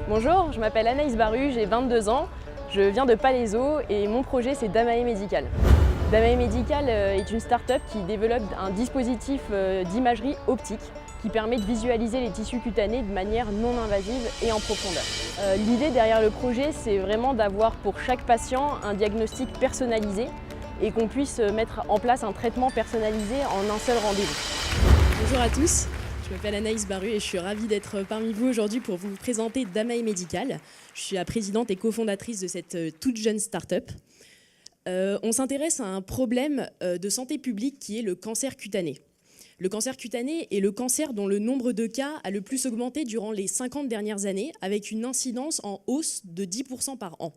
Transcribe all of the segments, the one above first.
Bonjour, je m'appelle Anaïs Baru, j'ai 22 ans, je viens de Palaiseau et mon projet c'est Damae Medical. Damae Medical est une start-up qui développe un dispositif d'imagerie optique qui permet de visualiser les tissus cutanés de manière non invasive et en profondeur. L'idée derrière le projet, c'est vraiment d'avoir pour chaque patient un diagnostic personnalisé et qu'on puisse mettre en place un traitement personnalisé en un seul rendez-vous. Bonjour à tous, je m'appelle Anaïs Baru et je suis ravie d'être parmi vous aujourd'hui pour vous présenter Damae Medical. Je suis la présidente et cofondatrice de cette toute jeune start-up. On s'intéresse à un problème de santé publique qui est le cancer cutané. Le cancer cutané est le cancer dont le nombre de cas a le plus augmenté durant les 50 dernières années, avec une incidence en hausse de 10% par an.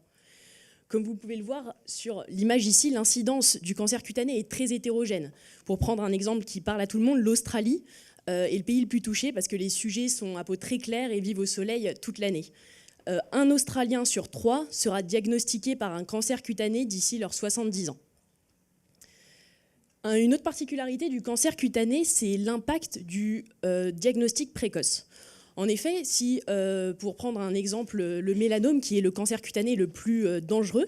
Comme vous pouvez le voir sur l'image ici, l'incidence du cancer cutané est très hétérogène. Pour prendre un exemple qui parle à tout le monde, l'Australie est le pays le plus touché parce que les sujets sont à peau très claire et vivent au soleil toute l'année. Un Australien sur 3 sera diagnostiqué par un cancer cutané d'ici leurs 70 ans. Une autre particularité du cancer cutané, c'est l'impact du diagnostic précoce. En effet, si, pour prendre un exemple, le mélanome, qui est le cancer cutané le plus dangereux,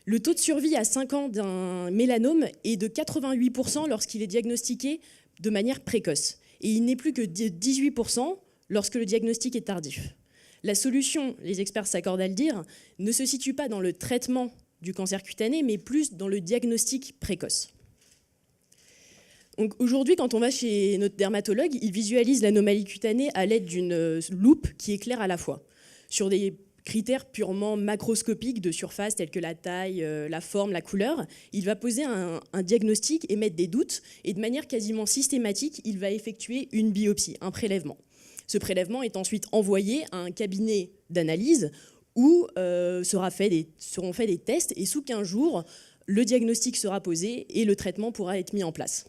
le taux de survie à 5 ans d'un mélanome est de 88% lorsqu'il est diagnostiqué de manière précoce. Et il n'est plus que de 18% lorsque le diagnostic est tardif. La solution, les experts s'accordent à le dire, ne se situe pas dans le traitement du cancer cutané, mais plus dans le diagnostic précoce. Aujourd'hui, quand on va chez notre dermatologue, il visualise l'anomalie cutanée à l'aide d'une loupe qui éclaire à la fois sur des critères purement macroscopiques de surface tels que la taille, la forme, la couleur. Il va poser un diagnostic, émettre des doutes et de manière quasiment systématique, il va effectuer une biopsie, un prélèvement. Ce prélèvement est ensuite envoyé à un cabinet d'analyse où seront faits des tests et sous 15 jours, le diagnostic sera posé et le traitement pourra être mis en place.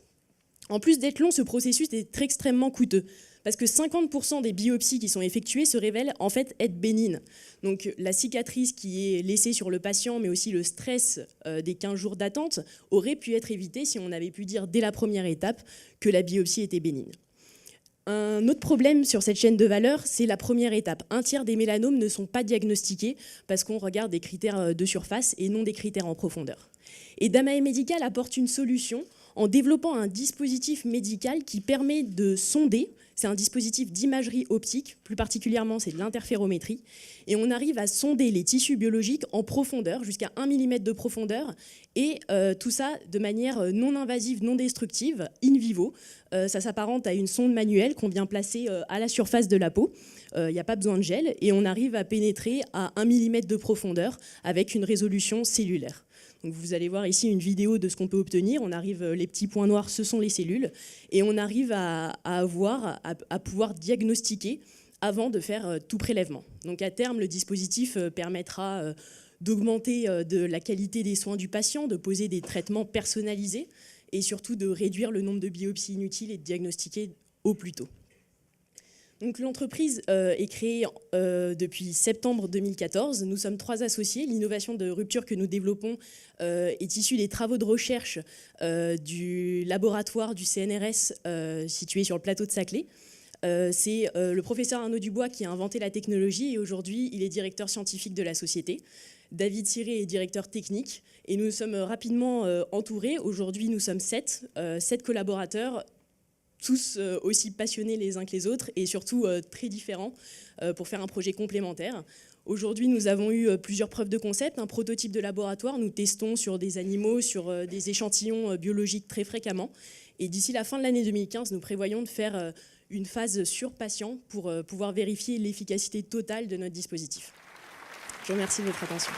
En plus d'être long, ce processus est extrêmement coûteux parce que 50% des biopsies qui sont effectuées se révèlent en fait être bénignes. Donc la cicatrice qui est laissée sur le patient, mais aussi le stress des 15 jours d'attente, aurait pu être évité si on avait pu dire dès la première étape que la biopsie était bénigne. Un autre problème sur cette chaîne de valeur, c'est la première étape. Un tiers des mélanomes ne sont pas diagnostiqués parce qu'on regarde des critères de surface et non des critères en profondeur. Et Damae Medical apporte une solution en développant un dispositif médical qui permet de sonder. C'est un dispositif d'imagerie optique, plus particulièrement c'est de l'interférométrie, et on arrive à sonder les tissus biologiques en profondeur, jusqu'à 1 mm de profondeur, et tout ça de manière non invasive, non destructive, in vivo. Ça s'apparente à une sonde manuelle qu'on vient placer à la surface de la peau. Il n'y a pas besoin de gel, et on arrive à pénétrer à 1 mm de profondeur avec une résolution cellulaire. Donc vous allez voir ici une vidéo de ce qu'on peut obtenir. On arrive, les petits points noirs, ce sont les cellules, et on arrive à pouvoir diagnostiquer avant de faire tout prélèvement. Donc à terme, le dispositif permettra d'augmenter de la qualité des soins du patient, de poser des traitements personnalisés et surtout de réduire le nombre de biopsies inutiles et de diagnostiquer au plus tôt. Donc l'entreprise est créée depuis septembre 2014. Nous sommes 3 associés. L'innovation de rupture que nous développons est issue des travaux de recherche du laboratoire du CNRS situé sur le plateau de Saclay. C'est le professeur Arnaud Dubois qui a inventé la technologie et aujourd'hui il est directeur scientifique de la société. David Ciré est directeur technique et nous sommes rapidement entourés. Aujourd'hui nous sommes 7 collaborateurs, tous aussi passionnés les uns que les autres et surtout très différents pour faire un projet complémentaire. Aujourd'hui, nous avons eu plusieurs preuves de concept, un prototype de laboratoire. Nous testons sur des animaux, sur des échantillons biologiques très fréquemment. Et d'ici la fin de l'année 2015, nous prévoyons de faire une phase sur patient pour pouvoir vérifier l'efficacité totale de notre dispositif. Je vous remercie de votre attention.